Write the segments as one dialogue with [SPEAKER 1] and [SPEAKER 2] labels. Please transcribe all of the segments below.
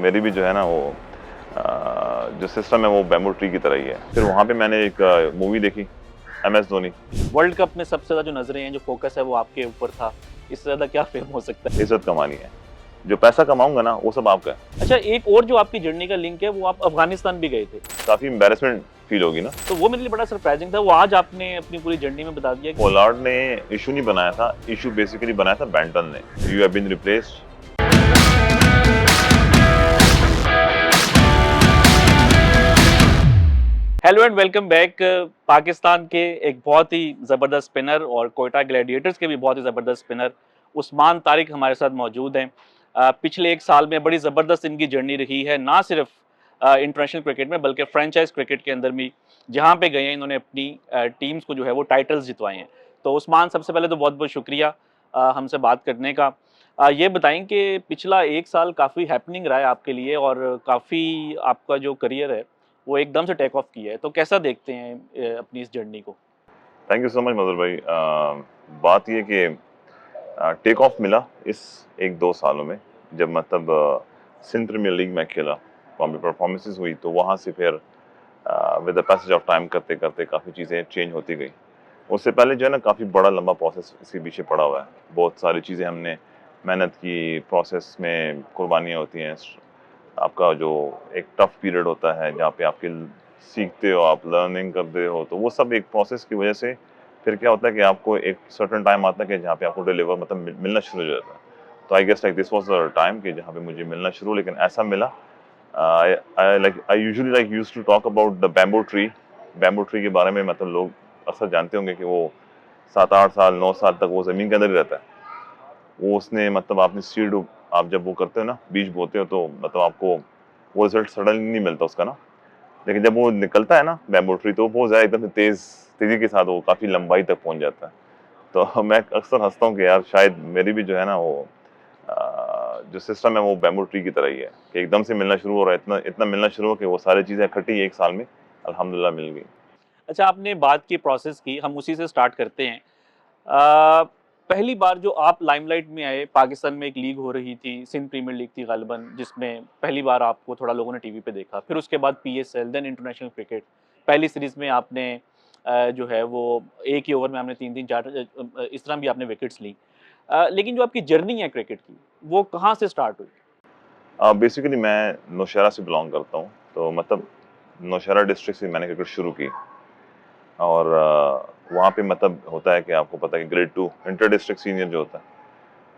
[SPEAKER 1] मेरी भी जो है ना वो जो सिस्टम है वो बैम्बू ट्री की तरह ही है। फिर वहाँ पे मैंने एक मूवी देखी MS धोनी।
[SPEAKER 2] वर्ल्ड कप में सबसे ज़्यादा जो नज़रें हैं, जो फोकस है वो आपके ऊपर था। इससे ज़्यादा क्या फेम हो सकता है?
[SPEAKER 1] इज्जत कमानी है, जो पैसा कमाऊंगा ना वो सब आपका है।
[SPEAKER 2] अच्छा, एक और जो आपकी जर्नी का लिंक है, वो आप अफ़गानिस्तान भी गए थे।
[SPEAKER 1] काफ़ी एम्बेरसमेंट फील होगी ना।
[SPEAKER 2] तो वो मेरे लिए बड़ा सरप्राइजिंग था। वो आज आपने अपनी पूरी जर्नी में बता दिया कि
[SPEAKER 1] पोलार्ड ने इशू नहीं बनाया था, इशू बेसिकली बनाया था बैंटन ने। You have been replaced.
[SPEAKER 2] Hello and welcome back. Pakistan के एक बहुत ही ज़बरदस्त स्पिनर और कोयटा ग्लैडिएटर्स के भी बहुत ही ज़बरदस्त स्पिनर उस्मान तारिक हमारे साथ मौजूद हैं। पिछले एक साल में बड़ी ज़बरदस्त इनकी जर्नी रही है, ना सिर्फ इंटरनेशनल क्रिकेट में बल्कि फ्रेंचाइज क्रिकेट के अंदर भी। जहाँ पे गए हैं इन्होंने अपनी टीम्स को जो है वो टाइटल्स जितवाए हैं। तो उस्मान, सबसे पहले तो बहुत बहुत शुक्रिया हमसे बात करने का। ये बताएं कि पिछला एक साल काफ़ी हैपनिंग रहा है आपके लिए और काफ़ी आपका जो करियर है वो एकदम से टेक ऑफ किया है। तो कैसा देखते हैं अपनी इस जर्नी को?
[SPEAKER 1] थैंक यू सो मच मधुर भाई। बात ये कि टेक ऑफ मिला इस 1-2 सालों में, जब मतलब सिंध प्रीमियर लीग में खेला, वहाँ पे परफॉर्मेंसेस हुई, तो वहाँ से फिर with the passage of time करते करते काफ़ी चीज़ें चेंज होती गई। उससे पहले जो है ना काफ़ी बड़ा लंबा प्रोसेस इसके पीछे पड़ा हुआ है। बहुत सारी चीज़ें हमने मेहनत की, प्रोसेस में कुर्बानियाँ होती हैं। आपका जो एक टफ पीरियड होता है जहाँ पे आपके सीखते हो, आप लर्निंग करते हो, तो वो सब एक प्रोसेस की वजह से फिर क्या होता है कि आपको एक सर्टेन टाइम आता है कि जहाँ पे आपको डिलीवर मतलब मिलना शुरू हो जाता है। तो I guess like this was the time कि जहाँ पे मुझे मिलना शुरू, लेकिन ऐसा मिला। I usually like used to talk about the bamboo tree. Bamboo tree के बारे में मतलब लोग अक्सर जानते होंगे कि वो 7-8 साल 9 साल तक वो ज़मीन के अंदर ही रहता है। वो उसने मतलब आपने सीड, आप जब वो करते हो ना, बीज बोते हो, तो मतलब आपको वो रिजल्ट सडनली नहीं मिलता उसका ना। लेकिन जब वो निकलता है ना बैम्बू ट्री, तो बहुत ज़्यादा एकदम से तेज़ी के साथ वो काफ़ी लंबाई तक पहुँच जाता है। तो मैं अक्सर हँसता हूँ कि यार शायद मेरी भी जो है ना वो जो सिस्टम है वो बैम्बू ट्री की तरह ही है कि एकदम से मिलना शुरू हो रहा है, इतना इतना मिलना शुरू हो कि वो सारी चीज़ें इकट्ठी एक साल में अल्हम्दुलिल्लाह मिल गई।
[SPEAKER 2] अच्छा, आपने बात की प्रोसेस की, हम उसी से स्टार्ट करते हैं। अ, पहली बार जो आप लाइमलाइट में आए, पाकिस्तान में एक लीग हो रही थी, सिंध प्रीमियर लीग थी गालिबन, जिसमें पहली बार आपको थोड़ा लोगों ने टीवी पे देखा। फिर उसके बाद PSL, देन इंटरनेशनल क्रिकेट। पहली सीरीज़ में आपने जो है वो एक ही ओवर में आपने 3-3 4 इस तरह भी आपने विकेट्स ली। लेकिन जो आपकी जर्नी है क्रिकेट की, वो कहाँ से स्टार्ट हुई?
[SPEAKER 1] बेसिकली मैं नौशहरा से बिलोंग करता हूँ, तो मतलब नौशहरा डिस्ट्रिक्ट से मैंने क्रिकेट शुरू की। और वहाँ पे मतलब होता है कि आपको पता है कि ग्रेड 2 इंटर डिस्ट्रिक्ट सीनियर जो होता है,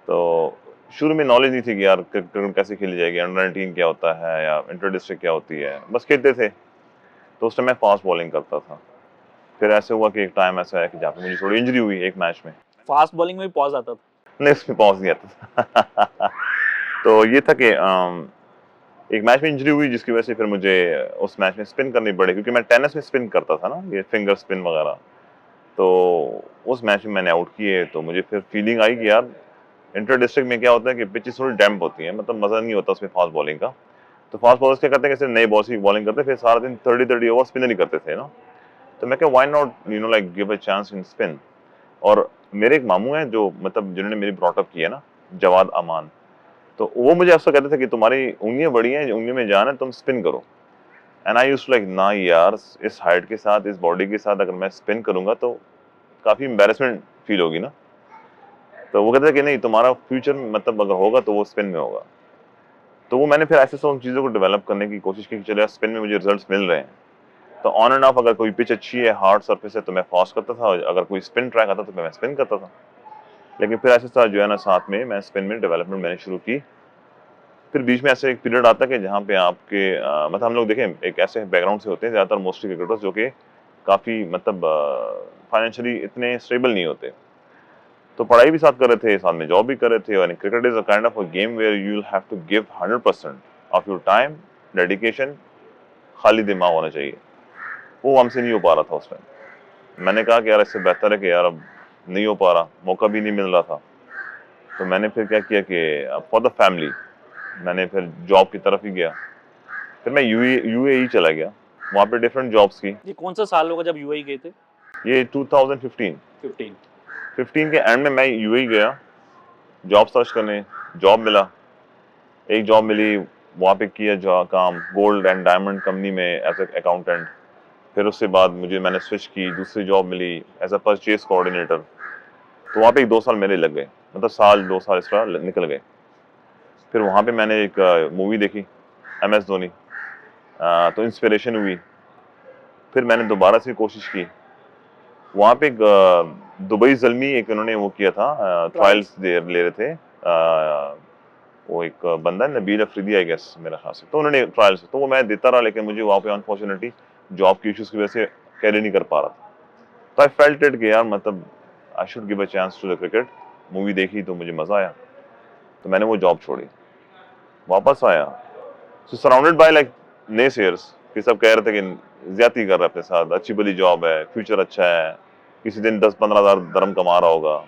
[SPEAKER 1] तो शुरू में नॉलेज नहीं थी कि यार क्रिकेट कैसे खेली जाएगी, अंडर 19 क्या होता है या इंटर डिस्ट्रिक्ट क्या होती है, बस खेलते थे। तो उस टाइम मैं फास्ट बॉलिंग करता था। फिर ऐसे हुआ कि एक टाइम ऐसा है कि जहाँ पे मुझे थोड़ी इंजरी हुई एक मैच में।
[SPEAKER 2] फास्ट बॉलिंग में भी पॉज़ आता था।
[SPEAKER 1] नहीं, उसमें पहुँच नहीं आता था। तो ये था कि एक मैच में इंजरी हुई जिसकी वजह से फिर मुझे उस मैच में स्पिन करनी पड़ी, क्योंकि मैं टेनिस में स्पिन करता था ना, ये फिंगर स्पिन वगैरह। तो उस मैच में मैंने आउट किए, तो मुझे फिर फीलिंग आई कि यार इंटर डिस्ट्रिक्ट में क्या होता है कि पिचेस थोड़ी डैम्प होती है, मतलब मज़ा नहीं होता उसमें फास्ट बॉलिंग का। तो फास्ट बॉलर्स क्या करते हैं कि सिर्फ नए बॉल की बॉलिंग करते, फिर सारा दिन 30-30 ओवर स्पिनर ही करते थे ना। तो मैं क्या, why not like give a chance in spin. और मेरे एक मामू हैं जो मतलब जिन्होंने मेरी ब्रॉटअप की है ना, जवाद अमान। तो वो मुझे अक्सर कहते थे कि तुम्हारी उंगलियां बड़ी हैं, उंगलियों में जान है, तुम स्पिन करो। And I used to like, ना यार, इस हाइट के साथ, इस बॉडी के साथ अगर मैं स्पिन करूंगा तो काफी एम्बेरसमेंट फील होगी ना। तो वो कहते थे कि नहीं, तुम्हारा फ्यूचर मतलब अगर होगा तो वो स्पिन में होगा। तो वो मैंने फिर ऐसे सब चीज़ों को डेवलप करने की कोशिश की कि चलो यार स्पिन में मुझे रिजल्ट्स मिल रहे हैं। तो ऑन एंड ऑफ, अगर कोई पिच अच्छी है, हार्ड सरफेस है, तो मैं फास्ट करता था, और अगर कोई स्पिन ट्रैक आता तो मैं स्पिन करता था। लेकिन फिर ऐसे साथ जो है ना, साथ में मैं स्पिन में डेवलपमेंट मैंने शुरू की। फिर बीच में ऐसे एक पीरियड आता है कि जहाँ पे आपके मतलब हम लोग देखें एक ऐसे बैकग्राउंड से होते हैं ज़्यादातर मोस्टली क्रिकेटर्स, जो कि काफ़ी मतलब फाइनेंशियली इतने स्टेबल नहीं होते। तो पढ़ाई भी साथ कर रहे थे, साथ में जॉब भी कर रहे थे, और cricket is a kind of a game where you will have to give 100% of your time, dedication, खाली दिमाग होना चाहिए। वो हमसे नहीं हो पा रहा था उस टाइम। मैंने कहा कि यार इससे बेहतर है कि यार अब नहीं हो पा रहा, मौका भी नहीं मिल रहा था। तो मैंने फिर क्या किया कि फॉर द फैमिली मैंने फिर जॉब की तरफ ही गया। फिर मैं यूएई चला गया, वहाँ पे डिफरेंट जॉब्स की।
[SPEAKER 2] ये कौन सा साल होगा जब UAE गए थे?
[SPEAKER 1] ये 2015
[SPEAKER 2] 15।
[SPEAKER 1] 15 के एंड में मैं यूएई गया जॉब सर्च करने। जॉब मिला, एक जॉब मिली वहाँ पे किया जो काम गोल्ड एंड डायमंड कंपनी में एज ए अकाउंटेंट। फिर उसके बाद मैंने स्विच की, दूसरी जॉब मिली एज अ परचेज कोऑर्डिनेटर। तो वहाँ पे 1-2 साल मेरे लग गए, मतलब साल 2 साल इस तरह निकल गए। फिर वहाँ पे मैंने एक मूवी देखी MS धोनी, तो इंस्पिरेशन हुई। फिर मैंने दोबारा से कोशिश की। वहाँ पे एक दुबई ज़ल्मी एक उन्होंने वो किया था, ट्रायल्स ले रहे थे। वो एक बंदा है नबील अफरीदी आई गेस मेरा ख्याल से, तो उन्होंने ट्रायल्स, तो वो मैं देता रहा, लेकिन मुझे वहाँ पे अनफॉर्चुनेटली जॉब की इश्यूज की वजह से कैरी नहीं कर पा रहा था। तो आई फेल्ट इट कि यार मतलब I should give a chance to the cricket. Movie देखी तो मुझे मजा आया, तो मैंने वो जॉब छोड़ी, वापस आया। सो सराउंडेड बाय लाइक नेसेयर्स कि सब कह रहे थे कि ज्यादती कर रहा है अपने साथ, अच्छी भली जॉब है, फ्यूचर अच्छा है, किसी दिन 10-15 हज़ार दरम कमा रहा होगा।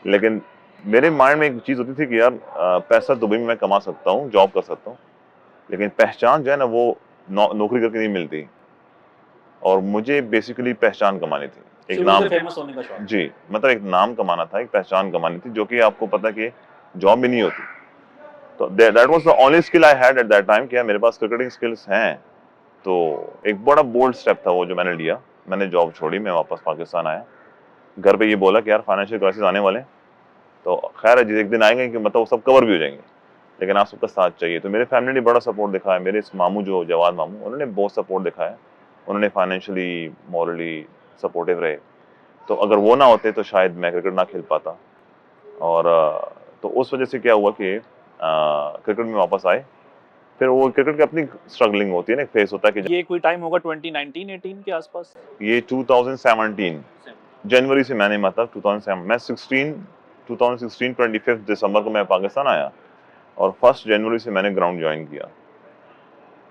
[SPEAKER 1] लेकिन मेरे माइंड में एक चीज होती थी कि यार पैसा दुबई में मैं कमा सकता हूँ, जॉब कर सकता हूँ, लेकिन पहचान जो है ना वो नौकरी करके नहीं मिलती। और मुझे बेसिकली पहचान कमानी थी, एक
[SPEAKER 2] शुरू
[SPEAKER 1] नाम
[SPEAKER 2] से फेमस होने का शौक।
[SPEAKER 1] जी, मतलब एक नाम कमाना था, एक पहचान कमानी थी, जो कि आपको पता कि जॉब में नहीं होती। तो that was the only skill I had at that time कि यार मेरे पास क्रिकेटिंग स्किल्स हैं। तो एक बड़ा बोल्ड स्टेप था वो जो मैंने लिया। मैंने जॉब छोड़ी, मैं वापस पाकिस्तान आया। घर पे ये बोला कि यार फाइनेंशियल क्राइसिस आने वाले हैं, तो खैर है, जिस एक दिन आएंगे कि मतलब वो सब कवर भी हो जाएंगे, लेकिन आप सबका साथ चाहिए। तो मेरे फैमिली ने बड़ा सपोर्ट दिखाया, मेरे इस मामू जो जवाद मामू, उन्होंने बहुत सपोर्ट दिखाया। उन्होंने फाइनेंशियली मॉरली सपोर्टिव रहे। तो अगर वो ना होते तो शायद मैं क्रिकेट ना खेल पाता। और तो उस वजह से क्या हुआ कि क्रिकेट में वापस आए। फिर वो क्रिकेट की अपनी स्ट्रगलिंग होती है ना, एक फेस होता है कि
[SPEAKER 2] ये कोई टाइम होगा 2019-18 के आसपास।
[SPEAKER 1] ये 2017 जनवरी से मैंने मतलब 2007 मैं 2016 25 दिसंबर को मैं पाकिस्तान आया और 1 जनवरी से मैंने ग्राउंड ज्वाइन किया।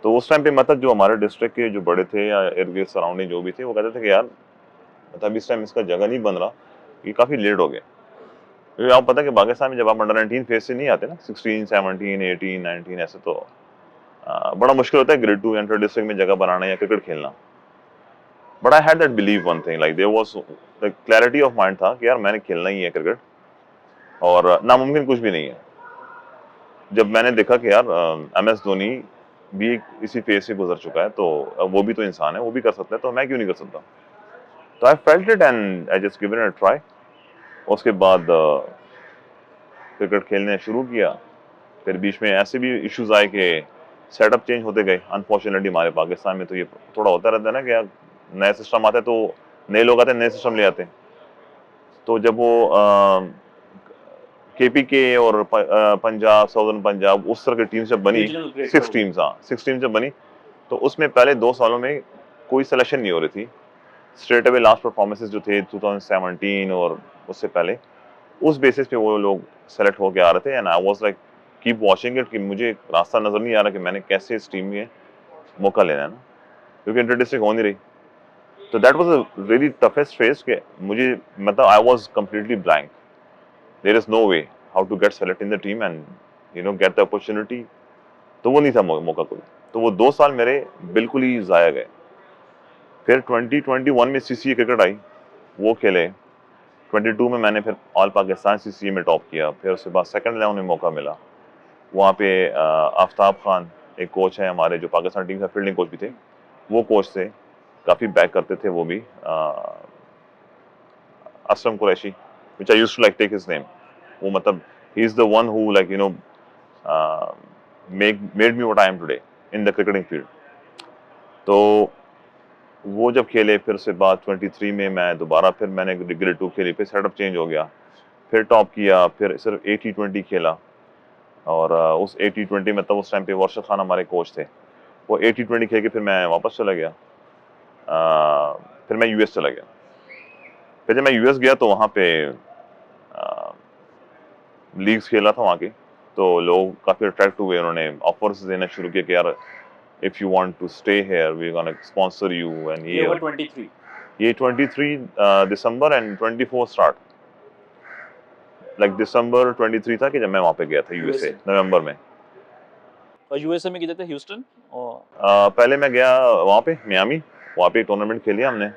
[SPEAKER 1] तो उस टाइम पे मतलब जो हमारे डिस्ट्रिक्ट के जो बड़े थे या इर्द गिर्द सराउंडिंग जो भी थे, वो कहते थे कि यार मतलब इस टाइम इसका जगह नहीं बन रहा, ये काफ़ी लेट हो गया। क्योंकि आपको पता है कि पाकिस्तान में जब आप अंडर 19 फेज से नहीं आते ना, 16 17 18 19 ऐसे, तो बड़ा मुश्किल होता है ग्रेड 2 इंटर डिस्ट्रिक्ट में जगह बनाना या क्रिकेट खेलना। But I had that believe one thing, like there was the clarity of mind था कि यार मैंने खेलना ही है क्रिकेट, और नामुमकिन कुछ भी नहीं है। जब मैंने देखा कि यार MS धोनी भी इसी फेज से गुजर चुका है, तो वो भी तो इंसान है, वो भी कर सकता है, तो मैं क्यों नहीं कर सकता। तो I felt it and I just given it a try. उसके बाद क्रिकेट खेलने शुरू किया। फिर बीच में ऐसे भी इश्यूज आए कि सेटअप चेंज होते गए। अनफॉर्चुनेटली हमारे पाकिस्तान में तो ये थोड़ा होता रहता है ना कि यार नए सिस्टम आते हैं, तो नए लोग आते हैं, नए सिस्टम ले आते हैं। तो जब वो KPK और पंजाब, साउदर्न पंजाब, उस तरह की टीम जब बनी,
[SPEAKER 2] रीजनल ग्रेड
[SPEAKER 1] 6 टीम्स, हाँ 6 टीम जब बनी, तो उसमें पहले 2 सालों में कोई सिलेक्शन नहीं हो रही थी। स्ट्रेट अवे लास्ट परफॉर्मेंसेस जो थे 2017 और उससे पहले, उस बेसिस पे वो लोग सेलेक्ट होके आ रहे थे। And I was like keep watching it कि मुझे एक रास्ता नजर नहीं आ रहा कि मैंने कैसे इस टीम में मौका लेना है ना, क्योंकि इंटर डिस्ट्रिक्ट हो नहीं रही। तो that was a really toughest phase के मुझे, मतलब I was completely blank. There is no way how to get select in the team and get the opportunity. तो वो नहीं था मौका कोई। तो वो 2 साल मेरे बिल्कुल ही जाया गए। फिर 2021 में CCA क्रिकेट आई, वो खेले। 22 में मैंने फिर ऑल पाकिस्तान CCA में टॉप किया। फिर उसके बाद सेकंड राउंड में मौका मिला। वहाँ पे आफ्ताब खान एक कोच है हमारे, जो पाकिस्तान टीम का फील्डिंग कोच भी थे, वो कोच थे, काफ़ी बैक करते थे वो भी। Aslam Qureshi, which I used to like take his name. वो मतलब he is the one who like made me what I am today in the cricketing field. तो वो जब खेले, फिर उसके बाद 23 में मैं दोबारा फिर मैंने ग्रेड 2 खेली, फिर सेटअप चेंज हो गया, फिर टॉप किया, फिर सिर्फ 80-20 खेला। और उस 80-20 में तब उस टाइम पे वारशद खान हमारे कोच थे। वो 80-20 खेल के फिर मैं वापस चला गया। फिर मैं US चला गया। फिर जब मैं US गया तो वहाँ पे लीग्स खेला था वहाँ की, तो लोग काफ़ी अट्रैक्ट हुए, उन्होंने ऑफर्स देना शुरू किया कि यार if you want to stay here we gonna sponsor you. And
[SPEAKER 2] ये ओवर 23।
[SPEAKER 1] ये 23 December and 24 start, like December 23 था कि जब मैं वहाँ पे गया था USA नवंबर में।
[SPEAKER 2] और यूएसए में किधर थे, ह्यूस्टन? और
[SPEAKER 1] पहले मैं गया वहाँ पे मियामी, वहाँ पे टूर्नामेंट खेली हमने।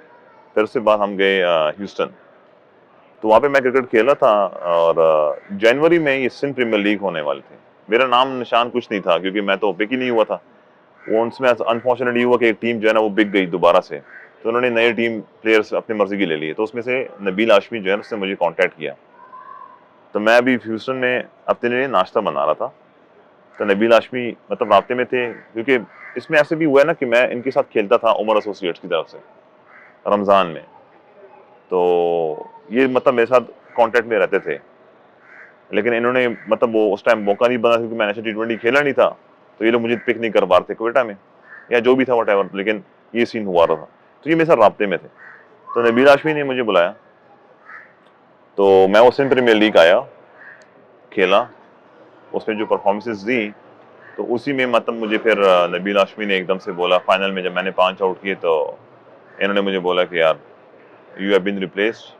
[SPEAKER 1] फिर उसके बाद हम गए ह्यूस्टन, तो वहाँ पे मैं क्रिकेट खेला था। और जनवरी में ये सिंध प्रीमियर लीग होने वाली थी, मेरा नाम निशान कुछ नहीं था क्योंकि मैं तो पिक ही नहीं हुआ था। वो उसमें अनफॉर्चुनेटली हुआ कि एक टीम जो है ना वो बिक गई दोबारा से, तो उन्होंने नए टीम प्लेयर्स अपनी मर्जी के ले लिए। तो उसमें से नबील हाशमी जो है उसने मुझे कांटेक्ट किया। तो मैं अभी ह्यूस्टन में अपने लिए नाश्ता बना रहा था, तो नबील हाशमी मतलब राब्ते में थे, क्योंकि इसमें ऐसे भी हुआ है ना कि मैं इनके साथ खेलता था उमर एसोसिएट्स की तरफ से रमज़ान में, तो ये मतलब मेरे साथ कांटेक्ट में रहते थे। लेकिन इन्होंने मतलब वो उस टाइम मौका नहीं बना क्योंकि मैंने ऐसे टी20 खेला नहीं था, तो ये लोग मुझे पिक नहीं कर पा रहे थे क्वेटा में या जो भी था वट, लेकिन ये सीन हुआ रहा था। तो ये मेरे साथ राब्ते में थे। तो नबील हाशमी ने मुझे बुलाया, तो मैं उस दिन प्रीमियर लीग आया, खेला, उसमें जो परफॉर्मेंसेज दी, तो उसी में मतलब मुझे फिर नबील हाशमी ने एकदम से बोला फाइनल में, जब मैंने 5 आउट किए तो इन्होंने मुझे बोला कि यार you have been replaced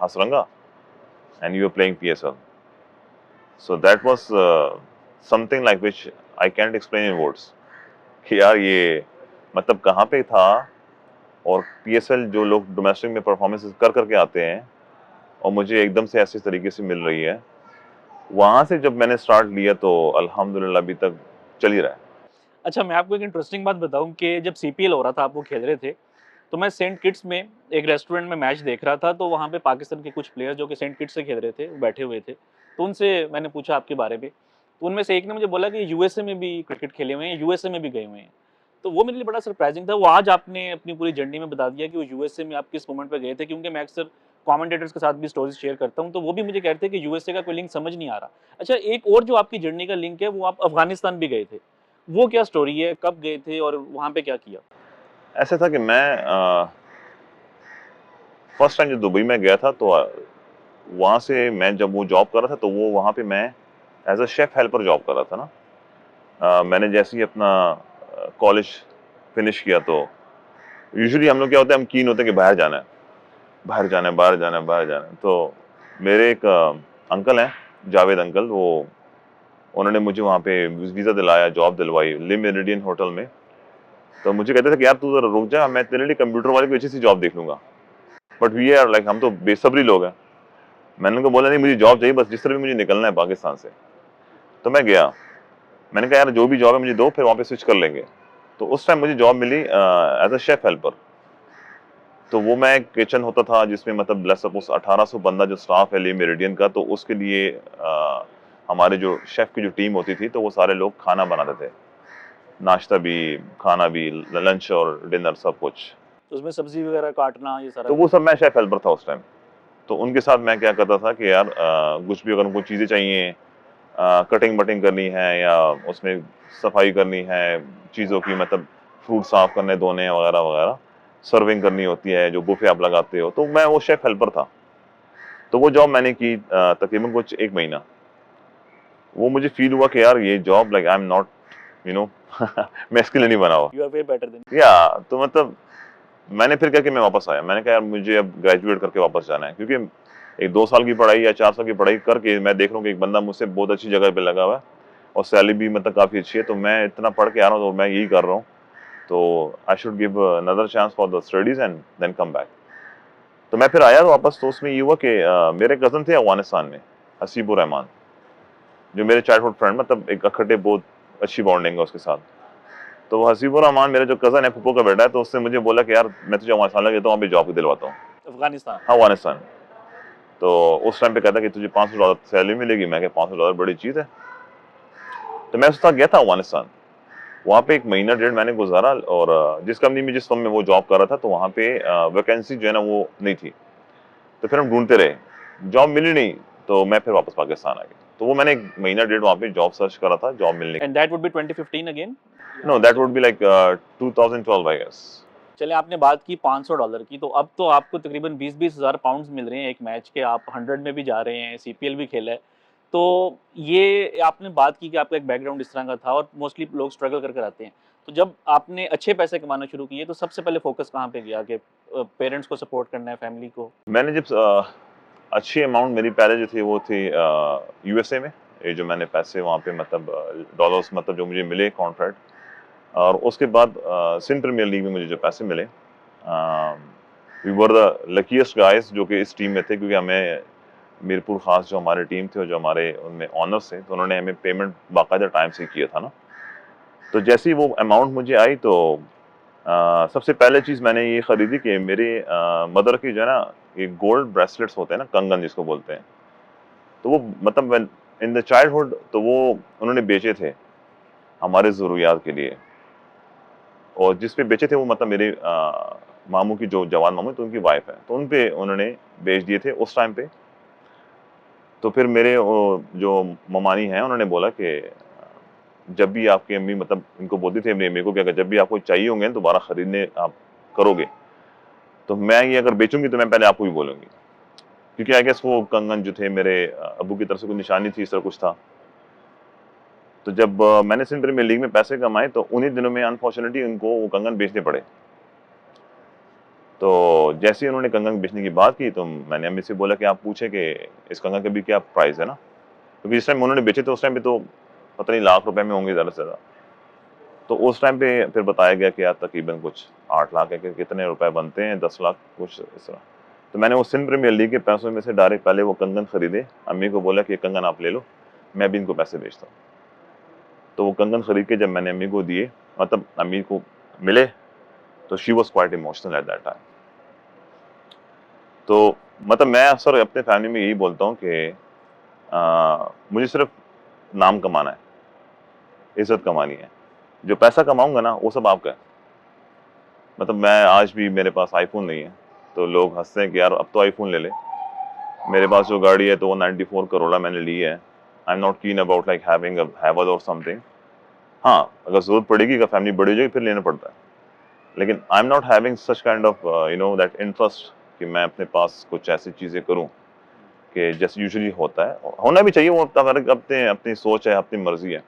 [SPEAKER 1] Hasaranga and you are playing PSL. So that was something like which I can't explain in words कि यार ये मतलब कहाँ पे था, और पीएसएल जो लोग डोमेस्टिक में परफॉर्मेंसेस कर करके आते हैं और मुझे एकदम से ऐसे तरीके से मिल रही है, वहाँ से जब मैंने स्टार्ट लिया तो अल्हम्दुलिल्लाह अभी तक चल ही रहा है।
[SPEAKER 2] अच्छा, मैं आपको एक इंटरेस्टिंग बात बताऊँ कि जब सीपीएल हो रहा था, आप वो खेल रहे थे, तो मैं सेंट किट्स में एक रेस्टोरेंट में मैच देख रहा था, तो वहाँ पे पाकिस्तान के कुछ प्लेयर जो कि सेंट किट्स से खेल रहे थे, वो बैठे हुए थे। तो उनसे मैंने पूछा आपके बारे में, तो उनमें से एक ने मुझे बोला कि यूएसए में भी क्रिकेट खेले हुए हैं, यूएसए में भी गए हुए हैं। तो वो मेरे लिए बड़ा सरप्राइजिंग था। वो आज आपने अपनी पूरी जर्नी में बता दिया कि वो यूएसए में आप किस मोमेंट पे गए थे, क्योंकि मैं अक्सर कमेंटेटर्स के साथ भी स्टोरीज शेयर करता हूँ, तो वो भी मुझे कह रहे थे कि यूएसए का कोई लिंक समझ नहीं आ रहा। अच्छा, एक और जो आपकी जर्नी का लिंक है, वो आप अफ़गानिस्तान भी गए थे। वो क्या स्टोरी है? कब गए थे और वहाँ पे क्या किया?
[SPEAKER 1] ऐसा था कि मैं फर्स्ट टाइम जब दुबई में गया था तो वहाँ से मैं जब वो जॉब कर रहा था तो वो वहाँ पे मैं as a chef helper job कर रहा था ना। मैंने जैसे ही अपना कॉलेज फिनिश किया तो यूजुअली हम लोग क्या होता है, हम कीन होते हैं कि बाहर जाना है, बाहर जाना है, बाहर जाना है, बाहर जाना है। तो मेरे एक अंकल हैं, जावेद अंकल, वो उन्होंने मुझे वहाँ पे वीज़ा दिलाया, जॉब दिलवाई ले मेरिडियन होटल में। तो मुझे कहते थे कि यार तू ज़रा रुक जा, मैं तेरे लिए कंप्यूटर वाले कोई अच्छी सी जॉब देख लूँगा। बट वी आर लाइक हम तो बेसब्री लोग हैं। मैंने उनको बोला नहीं मुझे जॉब चाहिए, बस जिस तरह भी मुझे निकलना है पाकिस्तान से। तो मैं गया, मैंने कहा यार जो भी जॉब है मुझे दो, फिर वहाँ पे स्विच कर लेंगे। तो उस टाइम मुझे जॉब मिली एज अ शेफ हेल्पर। तो वो मैं किचन होता था जिसमें मतलब लेट्स सपोज 1800 बंदा जो स्टाफ है ले मेरिडियन का, तो उसके लिए हमारे जो शेफ की जो टीम होती थी तो वो सारे लोग खाना बनाते थे, नाश्ता भी, खाना भी, लंच और डिनर सब कुछ।
[SPEAKER 2] तो उसमें सब्ज़ी वगैरह काटना ये सारा
[SPEAKER 1] तो वो
[SPEAKER 2] कुछ?
[SPEAKER 1] सब मैं शेफ हेल्पर था उस टाइम। तो उनके साथ मैं क्या करता था कि यार कुछ भी अगर उनको चीज़ें चाहिए, कटिंग वटिंग करनी है या उसमें सफाई करनी है चीज़ों की, मतलब फ्रूट साफ करने धोने वगैरह वगैरह, सर्विंग करनी होती है जो बुफे आप लगाते हो, तो मैं वो शेफ हेल्पर था। तो वो जॉब मैंने की तकरीबन कुछ 1 महीना। वो मुझे फ़ील हुआ कि यार ये job like I am not you know मैं इसके लिए नहीं बना हुआ।
[SPEAKER 2] You are way better then.
[SPEAKER 1] या तो मतलब मैंने फिर क्या कि मैं वापस आया। मैंने कहा यार मुझे अब ग्रेजुएट करके वापस जाना है, क्योंकि एक 2 साल की पढ़ाई या 4 साल की पढ़ाई करके मैं देख रहा हूँ कि एक बंदा मुझसे बहुत अच्छी जगह पे लगा हुआ है और सैलरी भी मतलब काफ़ी अच्छी है, तो मैं इतना पढ़ के आ रहा हूँ तो मैं यही कर रहा हूँ। तो I should give another chance for the studies and then come back. तो मैं फिर आया वापस, तो उसमें ये हुआ कि मेरे कज़न थे अफ़गानिस्तान में, हसीबुर रहमान, जो मेरे चाइल्डहुड फ्रेंड, मतलब एक इकट्ठे बहुत अच्छी बॉन्डिंग है उसके साथ। तो वो हसीबुर रहमान मेरा जो कज़न है, फूफो का बेटा है, तो उसने मुझे बोला कि यार मैं तुझे अफ़गानिस्तान लेके तो वहाँ पे जॉब दिलवाता हूँ।
[SPEAKER 2] अफ़गानिस्तान।
[SPEAKER 1] हाँ, अफ़गानिस्तान। तो उस टाइम पे कहता कि तुझे $500 सैलरी मिलेगी। मैं कहा $500 बड़ी चीज़ है। तो मैं उसके साथ गया था अफ़गानिस्तान। वहाँ पे 1 महीना डेढ़ मैंने गुज़ारा, और जिस कंपनी में जिस फर्म में वो जॉब कर रहा था तो वहाँ पे वैकेंसी जो है ना वो नहीं थी। तो फिर हम ढूँढते रहे, जॉब मिली नहीं, तो मैं फिर वापस पाकिस्तान आ गया। तो वो मैंने 1 महीना डेढ़ वहाँ पे जॉब सर्च करा था, जॉब मिलने।
[SPEAKER 2] And that would be 2015 again?
[SPEAKER 1] No that would be like 2012 I guess.
[SPEAKER 2] चलिए, आपने बात की $500 की, तो अब तो आपको तकरीबन 20-20 हज़ार पाउंड्स मिल रहे हैं एक मैच के, आप 100 में भी जा रहे हैं, सीपीएल भी खेला है। तो ये आपने बात की कि आपका एक बैकग्राउंड इस तरह का था और मोस्टली लोग स्ट्रगल कर कर आते हैं। तो जब आपने अच्छे पैसे कमाना शुरू किए, तो सबसे पहले फ़ोकस कहाँ पे गया कि पेरेंट्स को सपोर्ट करना है, फैमिली को?
[SPEAKER 1] मैंने जब अच्छी अमाउंट मेरी पहले जो थी वो थी यूएसए में। ये जो मैंने पैसे वहाँ पे मतलब डॉलर्स मतलब जो मुझे मिले कॉन्ट्रैक्ट, और उसके बाद सिंध प्रीमियर लीग में मुझे जो पैसे मिले, we were the luckiest guys जो कि इस टीम में थे, क्योंकि हमें मीरपुर खास जो हमारे टीम थे और जो हमारे उनमें ऑनर्स थे, तो उन्होंने हमें पेमेंट बाकायदा टाइम से किया था ना। तो जैसे ही वो अमाउंट मुझे आई तो सबसे पहले चीज़ मैंने ये खरीदी कि मेरे मदर की जो है ना, ये गोल्ड ब्रेसलेट्स होते हैं ना, कंगन जिसको बोलते हैं, तो वो मतलब इन द चाइल्डहुड तो वो उन्होंने बेचे थे हमारे ज़रूरियात के लिए। और जिस पे बेचे थे वो मतलब मेरे मामू की, जो जवान मामू तो उनकी वाइफ है, तो उन पे उन्होंने बेच दिए थे उस टाइम पे। तो फिर मेरे जो ममानी हैं उन्होंने बोला कि जब भी आपकी अम्मी, मतलब इनको बोलती थी अपनी अम्मी को कि अगर जब भी आपको चाहिए होंगे ना दोबारा खरीदने आप करोगे, तो मैं ये अगर बेचूंगी तो मैं पहले आपको ही बोलूंगी, क्योंकि आई गेस वो कंगन जो थे मेरे अब्बू की तरफ से कोई निशानी थी, इस तरह कुछ था। तो जब मैंने सिंध प्रीमियर लीग में पैसे कमाए तो उन्हीं दिनों में अनफॉर्चुनेटली उनको वो कंगन बेचने पड़े। तो जैसे ही उन्होंने कंगन बेचने की बात की तो मैंने अम्मी से बोला कि आप पूछे कि इस कंगन का भी क्या प्राइस है ना, क्योंकि जिस टाइम उन्होंने बेचे थे उस टाइम पे तो पता नहीं लाख रुपए में होंगे ज़्यादा से ज़्यादा। तो उस टाइम पे फिर बताया गया कि यार तकरीबन कुछ 8 लाख है कि कितने रुपए बनते हैं, 10 लाख कुछ इस तरह। तो मैंने वो सिंध प्रीमियर लीग के पैसों में से डायरेक्ट पहले वो कंगन खरीदे, अम्मी को बोला कि ये कंगन आप ले लो, मैं भी इनको पैसे भेजता हूँ। तो वो कंगन खरीद के जब मैंने अम्मी को दिए, मतलब अम्मी को मिले, तो she was quite emotional at that time. तो मतलब मैं अक्सर अपने फैमिली में यही बोलता हूँ कि मुझे सिर्फ नाम कमाना है, इज्जत कमानी है, जो पैसा कमाऊंगा ना वो सब आपका है। मतलब मैं आज भी, मेरे पास आईफोन नहीं है तो लोग हंसते हैं कि यार अब तो आईफोन ले ले। मेरे पास जो गाड़ी है तो वो 94 करोड़ा मैंने ली है। आई एम नॉट कीन अबाउट लाइक हैविंग अ हैवल और समथिंग। हाँ, अगर जरूरत पड़ेगी, अगर फैमिली बड़ी हो जाएगी फिर लेना पड़ता है, लेकिन आई am not having such kind of that interest कि मैं अपने पास कुछ ऐसी चीजें करूं कि जैसे यूजुअली होता है, होना भी चाहिए, वो अपने अपनी सोच है, अपनी मर्जी है।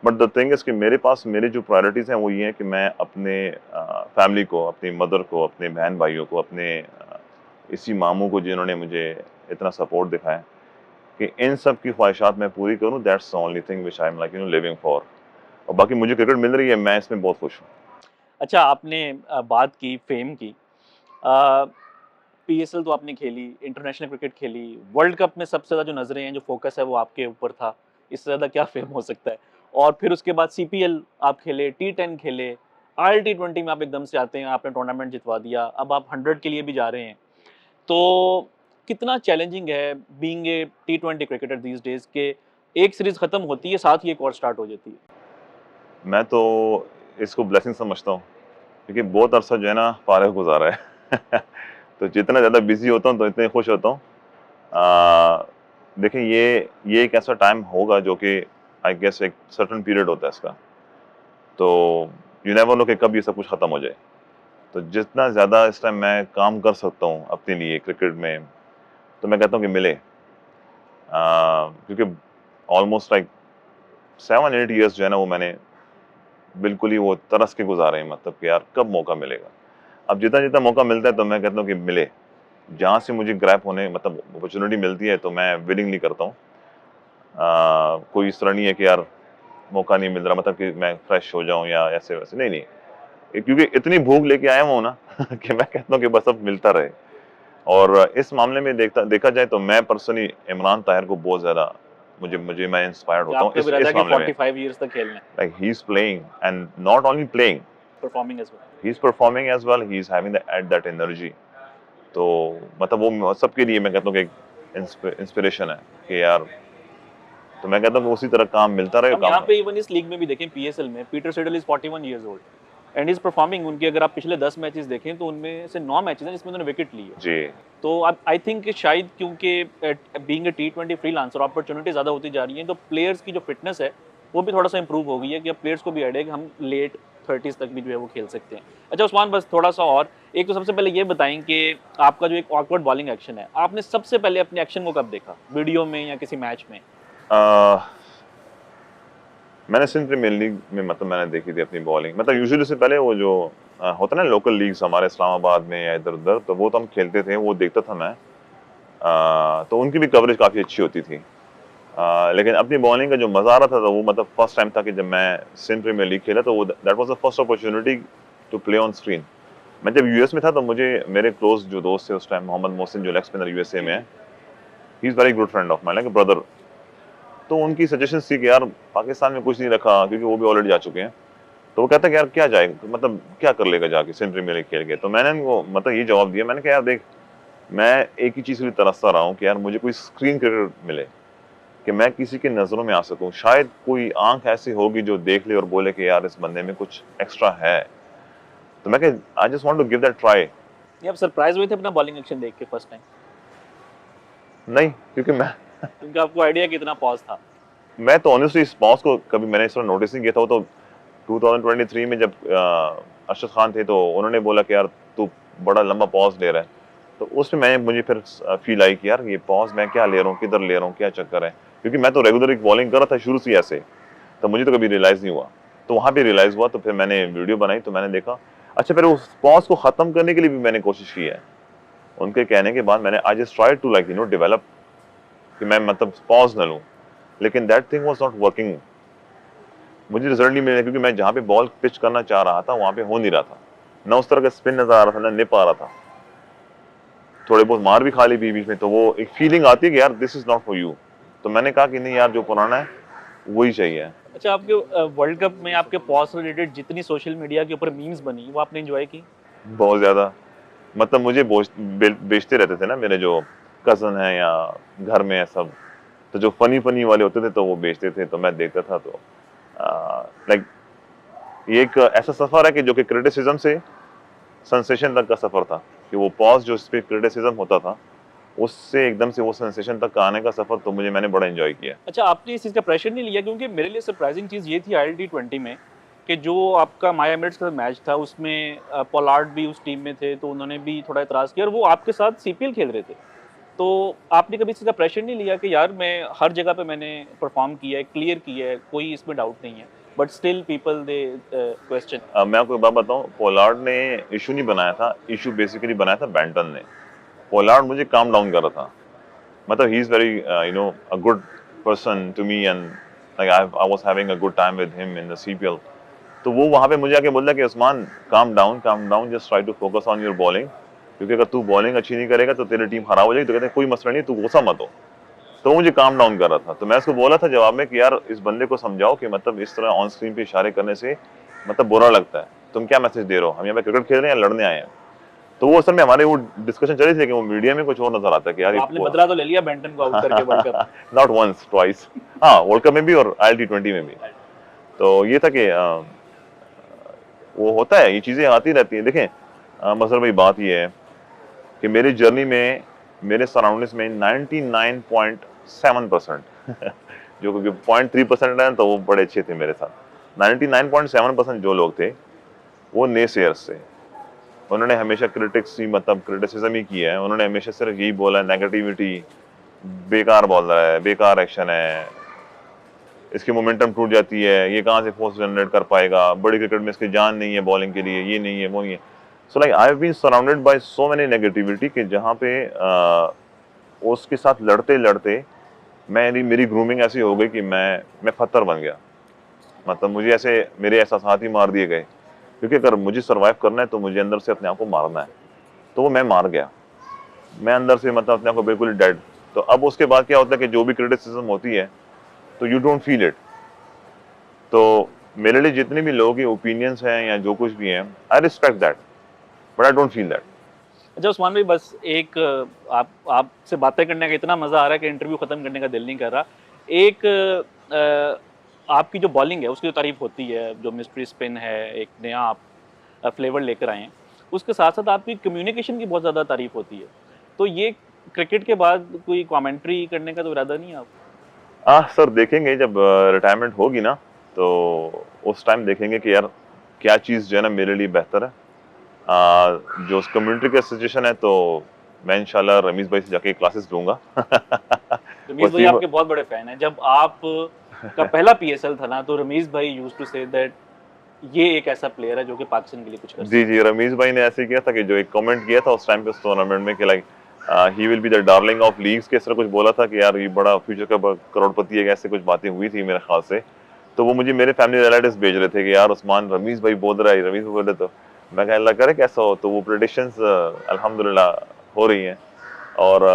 [SPEAKER 1] बट द थिंग इज कि मेरे पास मेरी जो प्रायोरिटीज हैं वो ये है कि मैं अपने फैमिली को, अपनी मदर को, अपने बहन भाइयों को, अपने इसी मामू को जिन्होंने मुझे इतना सपोर्ट दिखाया, कि इन सब की ख्वाहिशात मैं पूरी करूं। That's the only thing which I am like living for. और बाकी मुझे क्रिकेट मिल रही है, मैं इसमें बहुत खुश हूँ।
[SPEAKER 2] अच्छा, आपने बात की फेम की। पीएसएल तो आपने खेली, इंटरनेशनल क्रिकेट खेली, वर्ल्ड कप में सबसे ज़्यादा जो नज़रें हैं, जो फोकस है वो आपके ऊपर था। इससे ज़्यादा क्या फेम हो सकता है? और फिर उसके बाद सीपीएल आप खेले, टी10 खेले, आईएल टी20 में आप एकदम से आते हैं, आपने टूर्नामेंट जितवा दिया, अब आप 100 के लिए भी जा रहे हैं। तो कितना चैलेंजिंग है being a T20 cricketer these days के एक सीरीज़ खत्म होती है, साथ ही एक और स्टार्ट हो जाती है।
[SPEAKER 1] मैं तो इसको ब्लेसिंग समझता हूँ, क्योंकि बहुत अरसा जो है ना फारग गुजारा है। तो जितना ज़्यादा बिजी होता हूँ तो इतने खुश होता हूँ। देखिए ये एक ऐसा टाइम होगा जो कि आई गेस एक सर्टेन पीरियड होता है इसका, तो यू नेवर नो कि कब ये सब कुछ खत्म हो जाए। तो जितना ज़्यादा इस टाइम मैं काम कर सकता हूँ अपने लिए क्रिकेट में, तो मैं कहता हूँ कि मिले। क्योंकि ऑलमोस्ट लाइक 7-8 ईयर्स जो है ना वो मैंने बिल्कुल ही वो तरस के गुजारे हैं, मतलब कि यार कब मौका मिलेगा। अब जितना जितना मौका मिलता है तो मैं कहता हूँ कि मिले, जहाँ से मुझे ग्रैब होने, मतलब अपॉर्चुनिटी मिलती है तो मैं विलिंगली करता हूँ। कोई इस तरह नहीं है कि यार मौका नहीं मिल रहा मतलब कि मैं फ्रेश हो जाऊं या ऐसे वैसे, नहीं नहीं। क्योंकि इतनी भूख लेके आया हूँ ना कि मैं कहता हूँ कि बस अब मिलता रहे। और इस मामले में देखा जाए तो मैं पर्सनली इमरान ताहिर को बहुत ज्यादा, मुझे मुझे मैं इंस्पायर्ड
[SPEAKER 2] कि
[SPEAKER 1] होता हूँ
[SPEAKER 2] आपका भी रहता है
[SPEAKER 1] इस
[SPEAKER 2] कि
[SPEAKER 1] मामले में।
[SPEAKER 2] 45 इयर्स तक खेलना है,
[SPEAKER 1] like he is playing and not only playing,
[SPEAKER 2] performing as well.
[SPEAKER 1] He is performing as well, he is having that energy. तो मतलब वो सबके लिए मैं कहता हूँ कि एक इंस्पिरेशन है कि यार, तो मैं कहता हूँ कि उसी तरह काम मिलता रहे,
[SPEAKER 2] हम
[SPEAKER 1] काम।
[SPEAKER 2] यहाँ पे इवन इस लीग में भी देखें पीएसएल में Peter Seidel is 41 years old and is performing. उनके अगर आप पिछले 10 मैचेस देखें तो उनमें से 9 मैचेस हैं जिसमें उन्होंने विकेट ली है।
[SPEAKER 1] जी
[SPEAKER 2] तो अब आई थिंक शायद क्योंकि being a T20 freelancer opportunity ज़्यादा होती जा रही है, तो प्लेयर्स की जो फिटनेस है वो भी थोड़ा सा इंप्रूव हो गई है कि अब प्लेयर्स को भी ऐड है कि हम लेट 30s तक भी जो है वो खेल सकते हैं। अच्छा उस्मान, बस थोड़ा सा और, एक तो सबसे पहले ये बताएं कि आपका जो एक ऑकवर्ड बॉलिंग एक्शन है, आपने सबसे पहले अपने एक्शन को कब देखा, वीडियो में या किसी मैच में?
[SPEAKER 1] मैंने सिंध प्रीमियर लीग में मतलब मैंने देखी थी अपनी बॉलिंग, मतलब यूजुअली उससे पहले वो जो होता है ना लोकल लीग्स हमारे इस्लामाबाद में या इधर उधर, तो वो तो हम खेलते थे, वो देखता था मैं। तो उनकी भी कवरेज काफ़ी अच्छी होती थी। लेकिन अपनी बॉलिंग का जो मज़ा आ रहा था तो वो मतलब फर्स्ट टाइम था कि जब मैं सिंध प्रीमियर लीग खेला, तो वो that was the first opportunity to play on screen. मैं जब यूएस में था तो मुझे मेरे क्लोज जो दोस्त थे उस टाइम, मोहम्मद मोहसिन जो लेग स्पिनर यूएसए में है, ही is very good friend of mine, like a brother. तो उनकी सजेशंस थी कि यार पाकिस्तान में कुछ नहीं रखा, क्योंकि वो भी ऑलरेडी जा चुके हैं। तो वो कहता है कि यार क्या जाएगा, तो मतलब क्या कर लेगा जाके सिंध प्रीमियर लीग खेल के। तो मैंने उनको मतलब ये जवाब दिया, मैंने कहा यार देख, मैं एक ही चीज़ के लिए तरसता रहा हूँ कि यार मुझे कोई स्क्रीन क्रिकेट मिले, कि मैं किसी की नज़रों में आ सकूँ। शायद कोई आँख ऐसी होगी जो देख ले और बोले कि यार इस बंदे में कुछ एक्स्ट्रा है। तो मैं कहा I just want to give that try.
[SPEAKER 2] ये आप सरप्राइज हुए थे अपना बॉलिंग एक्शन देख के फर्स्ट टाइम?
[SPEAKER 1] नहीं, क्योंकि
[SPEAKER 2] क्योंकि आपको आइडिया कितना पॉज था?
[SPEAKER 1] मैं तो ऑनेस्टली इस पॉज को कभी मैंने इस तरह नोटिस नहीं किया था। वो तो 2023 में जब अरशद खान थे तो उन्होंने बोला कि यार तू बड़ा लंबा पॉज ले रहा है। तो उसमें मुझे फिर फील आई कि यार ये पॉज मैं क्या ले रहा हूँ, किधर ले रहा हूँ, क्या चक्कर है, क्योंकि मैं तो रेगुलर एक बॉलिंग कर रहा था शुरू से ऐसे। तो मुझे तो कभी रियलाइज़ नहीं हुआ। तो वहाँ पे रियलाइज़ हुआ, तो फिर मैंने वीडियो बनाई, तो मैंने देखा। अच्छा, फिर उस पॉज को ख़त्म करने के लिए भी मैंने कोशिश की है। उनके कहने के बाद मैंने I just try to like develop, कि मैं मतलब पॉज न लूँ। लेकिन that thing was not working. मुझे रिजल्ट नहीं मिले, क्योंकि मैं जहाँ पे बॉल पिच करना चाह रहा था वहाँ पे हो नहीं रहा था। ना उस तरह का स्पिन नज़र आ रहा था, ना निप आ रहा था। थोड़े बहुत मार भी खा ली बीच-बीच में, तो वो एक फीलिंग आती है कि यार this is not for you. तो मैंने कहा कि नहीं यार, जो पुराना है वही चाहिए।
[SPEAKER 2] अच्छा, आपके वर्ल्ड कप में आपके पॉज से रिलेटेड जितनी सोशल मीडिया के ऊपर मीम्स बनी, वो आपने एंजॉय की?
[SPEAKER 1] बहुत ज़्यादा। मतलब मुझे बेचते रहते थे ना मेरे जो कज़न हैं या घर में है सब। तो जो फ़नी वाले होते थे तो वो बेचते थे, तो मैं देखता था। तो लाइक ये एक ऐसा सफ़र है कि जो कि क्रिटिसिज़्म से सेंसेशन तक का सफ़र था, कि वो पॉज़ जो इसपे क्रिटिसिज़्म होता था, उससे एकदम से वो सेंसेशन तक का आने का सफ़र, तो मैंने बड़ा एन्जॉय किया।
[SPEAKER 2] अच्छा, आपने इस चीज़ का प्रेशर नहीं लिया? क्योंकि मेरे लिए सरप्राइजिंग चीज़ ये थी आईएलटी 20 में कि जो आपका माया एमिरेट्स का मैच था उसमें पोलार्ड भी उस टीम में थे, तो उन्होंने भी थोड़ा एतराज़ किया और वो आपके साथ सीपीएल खेल रहे थे। तो आपने कभी इस चीज़ का प्रेशर नहीं लिया कि यार मैं हर जगह पे मैंने परफ़ॉर्म किया है, क्लियर किया है, कोई इसमें डाउट नहीं है, but still people they question?
[SPEAKER 1] मैं आपको एक बात बताऊँ, पोलार्ड ने इश्यू नहीं बनाया था, इश्यू बेसिकली बनाया था बेंटन ने। पोलार्ड मुझे काम डाउन कर रहा था। मतलब he is very a good person to me, and like I was having a good time with him in the CPL. तो वो वहाँ पे मुझे आके बोला कि Usman, calm down, just try to focus on your bowling, क्योंकि अगर तू बॉलिंग अच्छी नहीं करेगा तो तेरी टीम खराब हो जाएगी। तो कहते हैं कोई मसला नहीं, तू गुस्सा मत हो। तो वो मुझे काम डाउन कर रहा था। तो मैं उसको बोला था जवाब में कि यार इस बंदे को समझाओ कि मतलब इस तरह ऑन स्क्रीन पे इशारे करने से मतलब बुरा लगता है। तुम क्या मैसेज दे रहे हो? हम यहाँ पे क्रिकेट खेल रहे हैं या लड़ने आए हैं? तो वो असल में हमारे वो डिस्कशन चली थी, लेकिन वो मीडिया में कुछ और नजर आता है कि यार
[SPEAKER 2] तो
[SPEAKER 1] ये
[SPEAKER 2] आपने बदला तो ले लिया बेंटन को आउट करके वर्ल्ड कप में।
[SPEAKER 1] Not once twice. हाँ, वर्ल्ड कप में भी और ILT20 में भी। तो ये था कि वो होता है, ये चीज़ें आती रहती हैं। देखें मसर भाई, बात ये है कि मेरी जर्नी में मेरे सराउंडिंग्स में 99.7% जो कि 0.3% है, तो वो बड़े अच्छे थे मेरे साथ। 99.7% जो लोग थे वो नेसेयर्स थे। उन्होंने हमेशा क्रिटिक्स ही मतलब क्रिटिसिज्म ही किया है। उन्होंने हमेशा सिर्फ यही बोला, नेगेटिविटी, बेकार बॉल रहा है, बेकार एक्शन है, इसकी मोमेंटम टूट जाती है, ये कहाँ से फोर्स जनरेट कर पाएगा, बड़ी क्रिकेट में इसकी जान नहीं है बॉलिंग के लिए, ये नहीं है, वो नहीं है। So like I have been surrounded by so many negativity कि जहाँ पे उसके साथ लड़ते लड़ते मेरी ग्रूमिंग ऐसी हो गई कि मैं पत्थर बन गया। मतलब मुझे ऐसे मेरे एहसासात ही मार दिए गए, क्योंकि अगर मुझे सर्वाइव करना है तो मुझे अंदर से अपने आप को मारना है। तो वो मैं मार गया, मैं अंदर से मतलब अपने आप को बिल्कुल डेड। तो अब उसके बाद क्या होता है कि जो भी क्रिटिसिज्म होती है तो यू डोंट फील इट। तो मेरे लिए जितने भी लोगों के ओपिनियंस हैं या जो कुछ भी है, I respect that, but I don't feel that.
[SPEAKER 2] अच्छा उस्मान भाई, बस एक आपसे बातें करने का इतना मज़ा आ रहा है कि इंटरव्यू ख़त्म करने का दिल नहीं कर रहा। एक आपकी जो बॉलिंग है उसकी जो तारीफ़ होती है, जो मिस्ट्री स्पिन है, एक नया आप फ्लेवर लेकर आए हैं, उसके साथ-साथ आपकी कम्युनिकेशन की बहुत ज़्यादा तारीफ़ होती है। तो ये क्रिकेट के बाद कोई कमेंट्री करने का तो इरादा नहीं है आपका?
[SPEAKER 1] सर देखेंगे जब रिटायरमेंट होगी ना, तो उस टाइम देखेंगे कि यार क्या चीज़ जो है ना मेरे लिए बेहतर है। जो कम्युनिटी का सिचुएशन है, तो मैं इंशाल्लाह रमीज़ भाई से जाके क्लासेस लूँगा।
[SPEAKER 2] रमीज़ भाई
[SPEAKER 1] वसीम
[SPEAKER 2] आपके बहुत बड़े फ़ैन हैं। जब आप का पहला पीएसएल था ना, तो रमीज़ भाई यूज्ड टू से दैट ये एक ऐसा प्लेयर है जो कि पाकिस्तान के लिए कुछ कर
[SPEAKER 1] जी,
[SPEAKER 2] सकता
[SPEAKER 1] जी, रमीज़ भाई ने ऐसे ही किया था कि जो एक कमेंट किया था उस टाइम पे उस टूर्नामेंट में कि like he will be the darling of leagues, के इस तरह कुछ बोला था कि यार ये बड़ा फ्यूचर का करोड़पति है, ऐसे कुछ बातें हुई थी मेरे ख्याल से। तो वो मुझे मेरे फैमिली रिलेटिव्स भेज रहे थे कि यार उस्मान रमीज़ भाई बोल रहा है, रमीज़ भाई बोल रहे। तो मैं कहा अल्लाह करे कैसा हो। तो वो प्रेडिक्शंस अल्हम्दुलिल्लाह हो रही हैं। और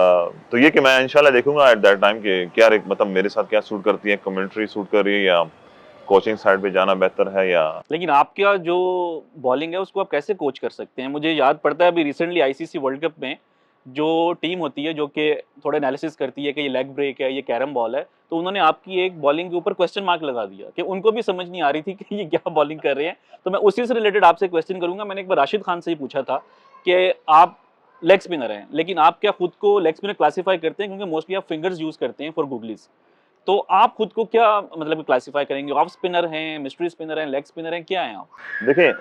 [SPEAKER 1] तो ये कि मैं इंशाल्लाह देखूंगा एट दैट टाइम कि क्या मतलब मेरे साथ क्या सूट करती है, कमेंट्री सूट कर रही है या कोचिंग साइड पे जाना बेहतर है या
[SPEAKER 2] लेकिन आपका जो बॉलिंग है उसको आप कैसे कोच कर सकते हैं? मुझे याद पड़ता है अभी रिसेंटली आईसीसी वर्ल्ड कप में जो टीम होती है जो कि थोड़ा एनालिसिस करती है कि ये लेग ब्रेक है, ये कैरम बॉल है, तो उन्होंने आपकी एक बॉलिंग के ऊपर क्वेश्चन मार्क लगा दिया कि उनको भी समझ नहीं आ रही थी कि ये क्या बॉलिंग कर रहे हैं। तो मैं उसी से रिलेटेड आपसे क्वेश्चन करूँगा। मैंने एक बार राशिद खान से ही पूछा था कि आप लेग स्पिनर हैं, लेकिन आप क्या खुद को लेग स्पिनर क्लासिफाई करते हैं? क्योंकि मोस्टली आप फिंगर्स यूज़ करते हैं फॉर गूगलीज़। तो आप खुद को क्या मतलब क्लासिफाई करेंगे? ऑफ स्पिनर हैं, मिस्ट्री स्पिनर हैं, लेग स्पिनर हैं, क्या हैं आप?
[SPEAKER 1] देखिए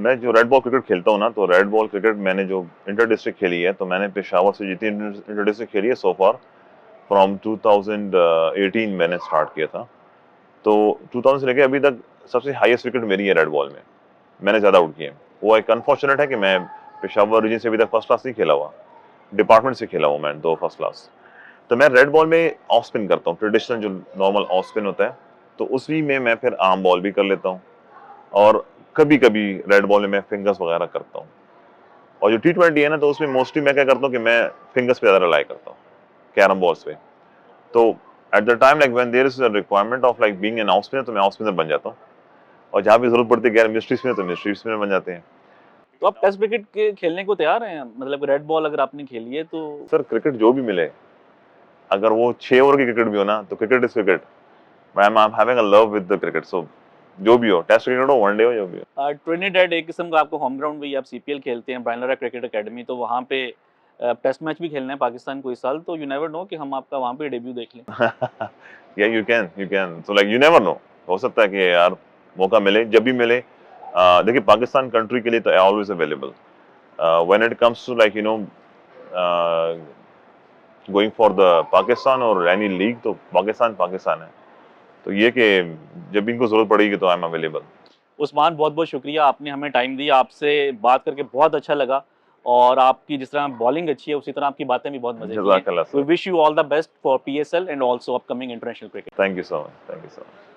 [SPEAKER 1] मैं जो रेड बॉल क्रिकेट खेलता हूँ ना, तो रेड बॉल क्रिकेट मैंने जो इंटर डिस्ट्रिक्ट खेली है, तो मैंने पेशावर से जितनी इंटर डिस्ट्रिक्ट खेली है सो फार फ्रॉम 2018 मैंने स्टार्ट किया था। तो 2000 से लेके अभी तक सबसे हाईएस्ट विकेट मेरी है रेड बॉल में। मैंने ज़्यादा आउट किए हैं। वो एक अनफॉर्चुनेट है कि मैं पेशावर रीजन से अभी तक फर्स्ट क्लास नहीं खेला हुआ। डिपार्टमेंट से खेला हूँ मैं 2 फर्स्ट क्लास। तो मैं रेड बॉल में ऑफ स्पिन करता हूँ, ट्रेडिशनल जो नॉर्मल ऑफ स्पिन होता है, तो उसी में मैं फिर आर्म बॉल भी कर लेता हूँ और कभी-कभी रेड बॉल में मैं फिंगर्स वगैरह करता हूँ। और जो टी20 है ना, तो उसमें मोस्टली मैं क्या करता हूँ कि मैं फिंगर्स पे ज़्यादा रिलाई करता हूँ, कैरम बॉल्स पे। तो at the time like when there is a requirement of like being an off spinner, तो मैं ऑफ स्पिनर बन जाता हूँ। और जहाँ भी ज़रूरत पड़ती है गैर मिस्ट्री स्पिनर, तो मिस्ट्री स्पिनर बन जाते हैं।
[SPEAKER 2] तो आप टेस्ट क्रिकेट के खेलने को तैयार हैं? मतलब रेड बॉल अगर आपने खेली है तो
[SPEAKER 1] सर क्रिकेट जो भी मिले, अगर वो 6 ओवर की क्रिकेट भी हो ना, तो cricket is cricket. I am having a love with the cricket, so जो भी हो, टेस्ट क्रिकेट हो, वनडे हो, जो भी हो।
[SPEAKER 2] ट्रिनिडेड एक किस्म का आपको होम ग्राउंड भी है, आप सीपीएल खेलते हैं, ब्रायन लारा क्रिकेट एकेडमी, तो वहाँ पे टेस्ट मैच भी खेलना है पाकिस्तान को इस साल, तो यू नेवर नो कि हम आपका वहाँ पे डेब्यू देख लें।
[SPEAKER 1] या you can so like you never know, हो सकता है कि यार मौका मिले, जब भी मिले। देखिए पाकिस्तान कंट्री के लिए तो always available when it comes to like going for the Pakistan और एनी लीग, तो पाकिस्तान पाकिस्तान है। तो ये कि जब भी इनको जरूरत पड़ेगी तो आई एम अवेलेबल।
[SPEAKER 2] उस्मान, बहुत-बहुत शुक्रिया, आपने हमें टाइम दिया, आपसे बात करके बहुत अच्छा लगा और आपकी जिस तरह बॉलिंग अच्छी है, उसी तरह आपकी बातें भी बहुत मज़े की हैं।
[SPEAKER 1] जज़ाकल्लाह
[SPEAKER 2] वी
[SPEAKER 1] sir.
[SPEAKER 2] Wish you all the best for PSL and also upcoming international cricket.
[SPEAKER 1] Thank you so much, thank you so much.